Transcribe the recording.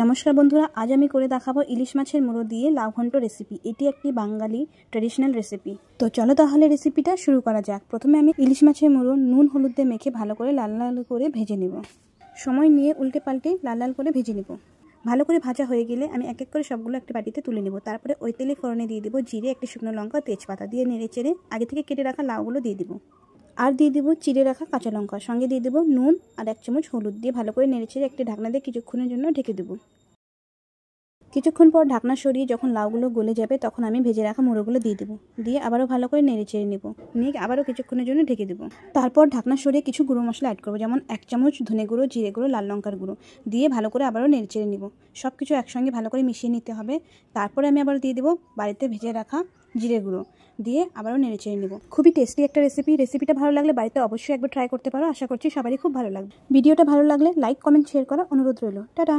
নমস্কার বন্ধুরা, আজ আমি করে দেখাবো ইলিশ মাছের মুড়ো দিয়ে লাউ ঘন্ট রেসিপি। এটি একটি বাঙালি ট্র্যাডিশনাল রেসিপি। তো চলো তাহলে রেসিপিটা শুরু করা যাক। প্রথমে আমি ইলিশ মাছের মুড়ো নুন হলুদ দিয়ে মেখে ভালো করে লাল লাল করে ভেজে নিব। সময় নিয়ে উল্টে পাল্টে লাল লাল করে ভেজে নিব। ভালো করে ভাজা হয়ে গেলে আমি এক এক করে সবগুলো একটা বাটিতে তুলে নেব। তারপরে ওই তেলে ফোড়নে দিয়ে দেবো জিরে, একটি শুকনো লঙ্কা, তেজপাতা দিয়ে নেড়ে চেড়ে আগে থেকে কেটে রাখা লাউগুলো দিয়ে দিব। আর দিয়ে দেবো চিড়ে রাখা কাঁচা লঙ্কা, সঙ্গে দিয়ে দেবো নুন আর 1 চামচ হলুদ দিয়ে ভালো করে নেড়ে চেড়ে একটি ঢাকনা দিয়ে কিছুক্ষণের জন্য ঢেকে দেবো। কিছুক্ষণ পর ঢাকনা সরিয়ে যখন লাউগুলো গলে যাবে তখন আমি ভেজে রাখা মুড়োগুলো দিয়ে দেবো। দিয়ে আবারও ভালো করে নেড়ে চেড়ে নেব। নিয়ে আবারও কিছুক্ষণের জন্য ঢেকে দেবো। তারপর ঢাকনা সরিয়ে কিছু গুঁড়ো মশলা অ্যাড করবো, যেমন 1 চামচ ধনে গুঁড়ো, জিরে গুঁড়ো, লাল লঙ্কার গুঁড়ো দিয়ে ভালো করে আবারও নেড়ে চেড়ে নেব। সব কিছু একসঙ্গে ভালো করে মিশিয়ে নিতে হবে। তারপরে আমি আবার দিয়ে দেবো বাড়িতে ভেজে রাখা জিরে গুঁড়ো দিয়ে আবারও নেড়ে চেড়ে নেব। খুবই টেস্টি একটা রেসিপিটা ভালো লাগলে বাড়িতে অবশ্যই একবার ট্রাই করতে পারো। আশা করছি সবারই খুব ভালো লাগবে। ভিডিওটা ভালো লাগলে লাইক, কমেন্ট, শেয়ার করার অনুরোধ রইল। টাটা।